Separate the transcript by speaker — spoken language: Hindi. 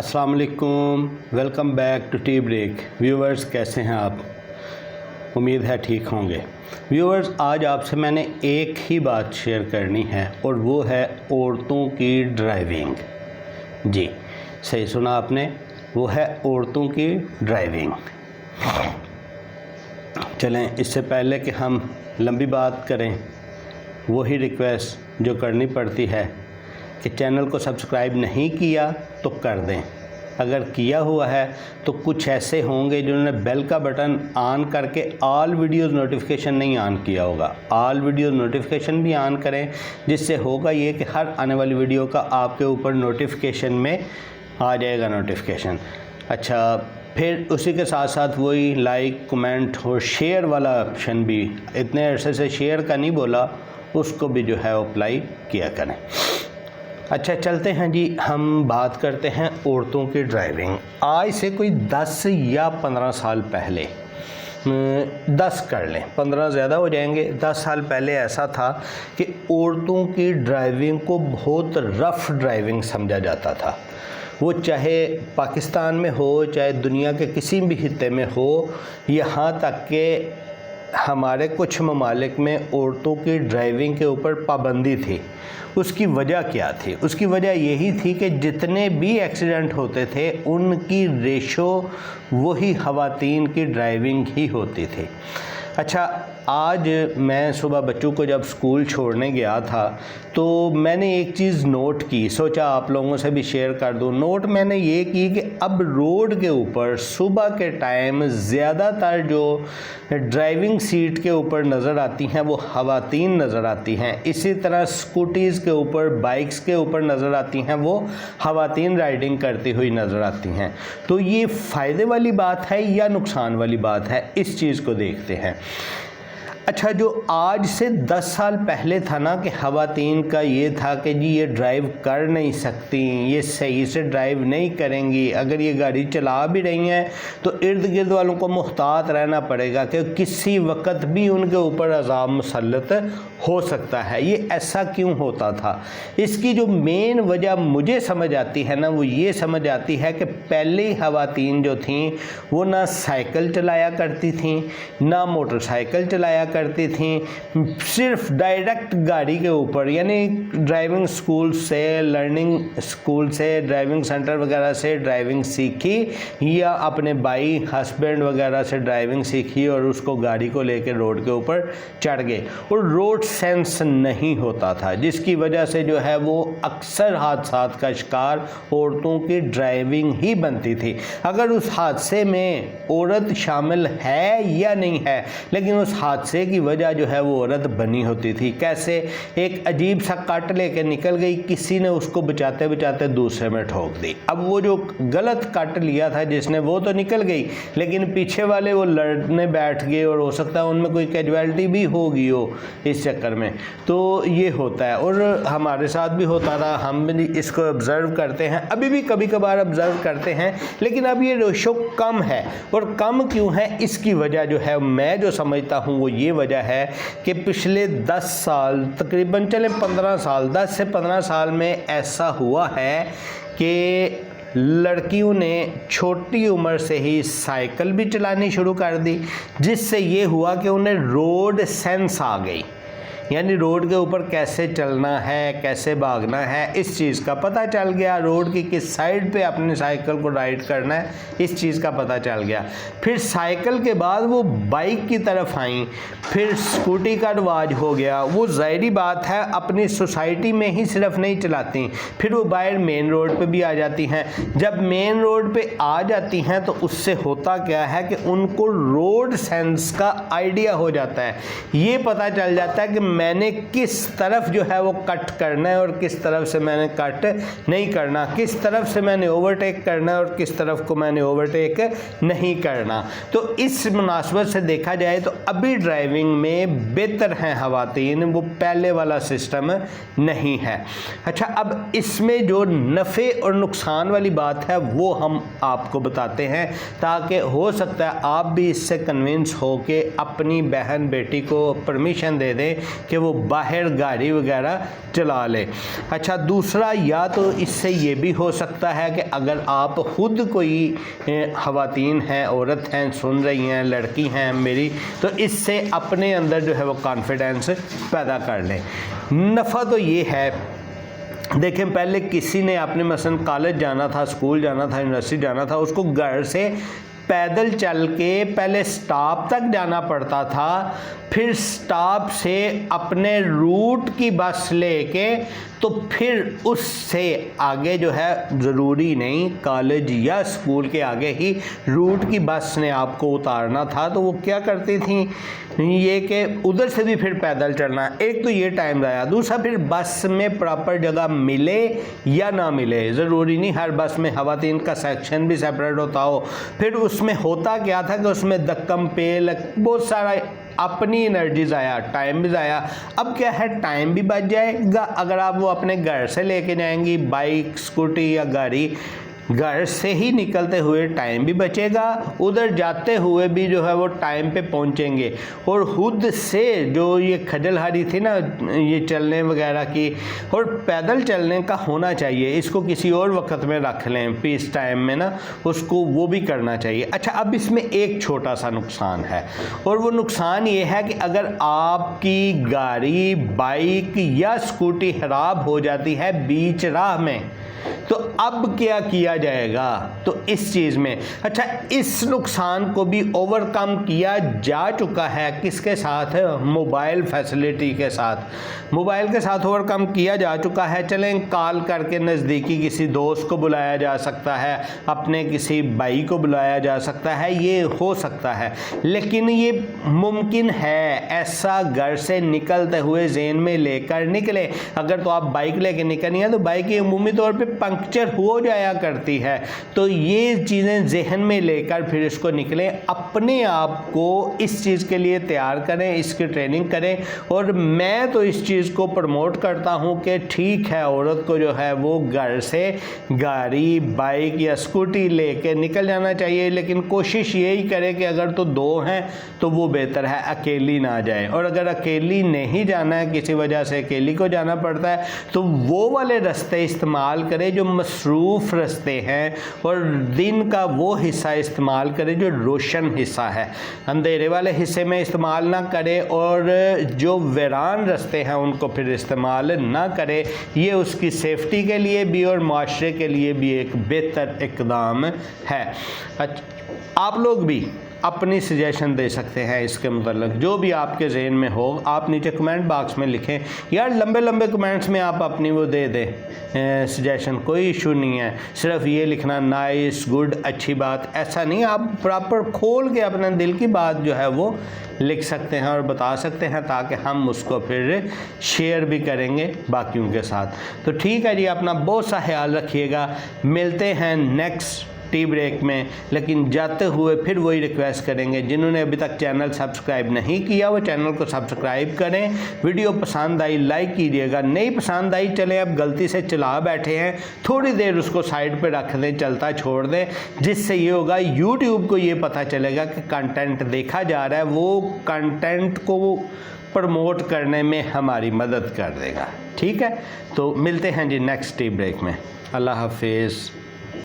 Speaker 1: अस्सलाम वालेकुम, welcome back to tea break. Viewers, कैसे हैं आप? उम्मीद है ठीक होंगे। व्यूवर्स, आज आपसे मैंने एक ही बात शेयर करनी है और वो है औरतों की ड्राइविंग। जी, सही सुना आपने, वो है औरतों की ड्राइविंग। चलें, इससे पहले कि हम लंबी बात करें, वही रिक्वेस्ट जो करनी पड़ती है कि चैनल को सब्सक्राइब नहीं किया तो कर दें। अगर किया हुआ है तो कुछ ऐसे होंगे जिन्होंने बेल का बटन ऑन करके ऑल वीडियोज़ नोटिफिकेशन नहीं ऑन किया होगा। ऑल वीडियो नोटिफिकेशन भी ऑन करें, जिससे होगा ये कि हर आने वाली वीडियो का आपके ऊपर नोटिफिकेशन में आ जाएगा नोटिफिकेशन। अच्छा, फिर उसी के साथ साथ वही लाइक, कमेंट और शेयर वाला ऑप्शन भी, इतने अरसे से शेयर का नहीं बोला, उसको भी जो है अप्लाई किया करें। अच्छा, चलते हैं जी, हम बात करते हैं औरतों की ड्राइविंग। आज से कोई 10 या 15 साल पहले, 10 कर लें, 15 ज़्यादा हो जाएंगे, 10 साल पहले ऐसा था कि औरतों की ड्राइविंग को बहुत रफ़ ड्राइविंग समझा जाता था। वो चाहे पाकिस्तान में हो, चाहे दुनिया के किसी भी खित्ते में हो, यहाँ तक कि हमारे कुछ ममालिक में औरतों की ड्राइविंग के ऊपर पाबंदी थी। उसकी वजह क्या थी? उसकी वजह यही थी कि जितने भी एक्सीडेंट होते थे उनकी रेशो वही ख़वातीन की ड्राइविंग ही होती थी। अच्छा, आज मैं सुबह बच्चों को जब स्कूल छोड़ने गया था तो मैंने एक चीज़ नोट की, सोचा आप लोगों से भी शेयर कर दूं। नोट मैंने ये की कि अब रोड के ऊपर सुबह के टाइम ज़्यादातर जो ड्राइविंग सीट के ऊपर नज़र आती हैं वो ख़वातीन नज़र आती हैं। इसी तरह स्कूटीज़ के ऊपर, बाइक्स के ऊपर नज़र आती हैं वो ख़वातीन राइडिंग करती हुई नज़र आती हैं। तो ये फ़ायदे वाली बात है या नुकसान वाली बात है, इस चीज़ को देखते हैं। अच्छा, जो आज से 10 साल पहले था ना कि ख़वातीन का ये था कि जी ये ड्राइव कर नहीं सकती, ये सही से ड्राइव नहीं करेंगी, अगर ये गाड़ी चला भी रही हैं तो इर्द गिर्द वालों को मुहतात रहना पड़ेगा कि किसी वक्त भी उनके ऊपर अज़ाब मुसल्लत हो सकता है। ये ऐसा क्यों होता था? इसकी जो मेन वजह मुझे समझ आती है ना, वो ये समझ आती है कि पहले ख़वातीन जो थीं वो ना साइकिल चलाया करती थीं, ना मोटरसाइकिल चलाया करती थी, सिर्फ डायरेक्ट गाड़ी के ऊपर, यानी ड्राइविंग स्कूल से, लर्निंग स्कूल से, ड्राइविंग सेंटर वगैरह से ड्राइविंग सीखी या अपने भाई, हस्बैंड वगैरह से ड्राइविंग सीखी और उसको गाड़ी को लेकर रोड के ऊपर चढ़ गए। और रोड सेंस नहीं होता था, जिसकी वजह से जो है वो अक्सर हादसात का शिकार औरतों की ड्राइविंग ही बनती थी। अगर उस हादसे में औरत शामिल है या नहीं है, लेकिन उस हादसे की वजह जो है वो औरत बनी होती थी। कैसे? एक अजीब सा कट लेके निकल गई, किसी ने उसको बचाते बचाते दूसरे में ठोक दी। अब वो जो गलत कट लिया था जिसने, वो तो निकल गई, लेकिन पीछे वाले वो लड़ने बैठ गए और हो सकता है उनमें कोई कैजुअलिटी भी होगी हो इस चक्कर में। तो ये होता है और हमारे साथ भी होता था, हम भी इसको ऑब्ज़र्व करते हैं, अभी भी कभी कभार ऑब्ज़र्व करते हैं, लेकिन अब ये रेशो कम है। और कम क्यों है? इसकी वजह जो है, मैं जो समझता हूँ वो ये वजह है कि पिछले 10 साल, तकरीबन चले 15 साल, 10 से 15 साल में ऐसा हुआ है कि लड़कियों ने छोटी उम्र से ही साइकिल भी चलानी शुरू कर दी, जिससे ये हुआ कि उन्हें रोड सेंस आ गई, यानी रोड के ऊपर कैसे चलना है, कैसे भागना है, इस चीज़ का पता चल गया। रोड की किस साइड पे अपनी साइकिल को राइड करना है, इस चीज़ का पता चल गया। फिर साइकिल के बाद वो बाइक की तरफ आई, फिर स्कूटी का रिवाज हो गया। वो ज़ाहिरी बात है अपनी सोसाइटी में ही सिर्फ नहीं चलाती, फिर वो बाहर मेन रोड पे भी आ जाती हैं। जब मेन रोड पे आ जाती हैं तो उससे होता क्या है कि उनको रोड सेंस का आइडिया हो जाता है। ये पता चल जाता है कि मैंने किस तरफ जो है वो कट करना है और किस तरफ से मैंने कट नहीं करना, किस तरफ से मैंने ओवरटेक करना है और किस तरफ को मैंने ओवरटेक नहीं करना। तो इस मुनासबत से देखा जाए तो अभी ड्राइविंग में बेहतर हैं ख़वातीन, वो पहले वाला सिस्टम नहीं है। अच्छा, अब इसमें जो नफ़े और नुकसान वाली बात है वो हम आपको बताते हैं, ताकि हो सकता है आप भी इससे कन्विंस हो के अपनी बहन बेटी को परमिशन दे दें कि वो बाहर गाड़ी वगैरह चला ले। अच्छा, दूसरा या तो इससे ये भी हो सकता है कि अगर आप ख़ुद कोई ख़वातीन हैं, औरत हैं, सुन रही हैं, लड़की हैं मेरी, तो इससे अपने अंदर जो है वो कॉन्फिडेंस पैदा कर लें। नफ़ा तो ये है, देखें पहले किसी ने आपने मसलन कॉलेज जाना था, स्कूल जाना था, यूनिवर्सिटी जाना था, उसको घर से पैदल चल के पहले स्टॉप तक जाना पड़ता था, फिर स्टॉप से अपने रूट की बस लेके, तो फिर उससे आगे जो है ज़रूरी नहीं कॉलेज या स्कूल के आगे ही रूट की बस ने आपको उतारना था, तो वो क्या करती थी ये कि उधर से भी फिर पैदल चलना। एक तो ये टाइम ज़ाया, दूसरा फिर बस में प्रॉपर जगह मिले या ना मिले, ज़रूरी नहीं हर बस में ख़वातीन का सेक्शन भी सेपरेट होता हो। फिर उसमें होता क्या था कि उसमें धक्कम पेल बहुत सारा अपनी एनर्जी ज़ाया, टाइम भी ज़ाया। अब क्या है, टाइम भी बच जाएगा अगर आप वो अपने घर से लेके जाएंगी, बाइक, स्कूटी या गाड़ी, घर से ही निकलते हुए टाइम भी बचेगा, उधर जाते हुए भी जो है वो टाइम पे पहुंचेंगे। और खुद से जो ये खजलहारी थी ना ये चलने वगैरह की, और पैदल चलने का होना चाहिए, इसको किसी और वक्त में रख लें, पीस टाइम में ना उसको वो भी करना चाहिए। अच्छा, अब इसमें एक छोटा सा नुकसान है, और वो नुकसान ये है कि अगर आपकी गाड़ी, बाइक या स्कूटी ख़राब हो जाती है बीच राह में, तो अब क्या किया जाएगा, तो इस चीज़ में। अच्छा, इस नुकसान को भी ओवरकम किया जा चुका है, किसके साथ, मोबाइल फैसिलिटी के साथ, मोबाइल के साथ ओवरकम किया जा चुका है। चलें कॉल करके नज़दीकी किसी दोस्त को बुलाया जा सकता है, अपने किसी भाई को बुलाया जा सकता है, ये हो सकता है, लेकिन ये मुमकिन है ऐसा घर से निकलते हुए ज़हन में लेकर निकले। अगर तो आप बाइक लेके निकलनी है तो बाइक की उमूमी तौर पे पंक्चर हो जाया करती है, तो ये चीज़ें जहन में लेकर फिर इसको निकलें, अपने आप को इस चीज़ के लिए तैयार करें, इसकी ट्रेनिंग करें। और मैं तो इस चीज़ को प्रमोट करता हूं कि ठीक है औरत को जो है वो घर से गाड़ी, बाइक या स्कूटी लेके निकल जाना चाहिए, लेकिन कोशिश यही करे कि अगर तो दो हैं तो वो बेहतर है अकेली ना जाए, और अगर अकेली नहीं जाना है, किसी वजह से अकेली को जाना पड़ता है, तो वो वाले रास्ते इस्तेमाल करें जो मसरूफ़ रास्ते हैं, और दिन का वो हिस्सा इस्तेमाल करें जो रोशन हिस्सा है, अंधेरे वाले हिस्से में इस्तेमाल ना करें, और जो वीरान रास्ते हैं उनको फिर इस्तेमाल ना करें। ये उसकी सेफ्टी के लिए भी और माशरे के लिए भी एक बेहतर इक़दाम है। आप लोग भी अपनी सजेशन दे सकते हैं इसके मतलब, जो भी आपके जहन में हो आप नीचे कमेंट बॉक्स में लिखें। यार लंबे लंबे कमेंट्स में आप अपनी वो दे दें सजेशन, कोई इशू नहीं है, सिर्फ ये लिखना नाइस, गुड, अच्छी बात, ऐसा नहीं, आप प्रॉपर खोल के अपने दिल की बात जो है वो लिख सकते हैं और बता सकते हैं, ताकि हम उसको फिर शेयर भी करेंगे बाकियों के साथ। तो ठीक है जी, अपना बहुत सा ख्याल रखिएगा, मिलते हैं नेक्स्ट टी ब्रेक में। लेकिन जाते हुए फिर वही रिक्वेस्ट करेंगे, जिन्होंने अभी तक चैनल सब्सक्राइब नहीं किया वो चैनल को सब्सक्राइब करें, वीडियो पसंद आई लाइक कीजिएगा, नहीं पसंद आई चले अब गलती से चला बैठे हैं थोड़ी देर उसको साइड पे रख दें, चलता छोड़ दें, जिससे ये होगा यूट्यूब को ये पता चलेगा कि कंटेंट देखा जा रहा है, वो कंटेंट को प्रमोट करने में हमारी मदद कर देगा। ठीक है, तो मिलते हैं जी नेक्स्ट टी ब्रेक में। अल्लाह हाफिज़।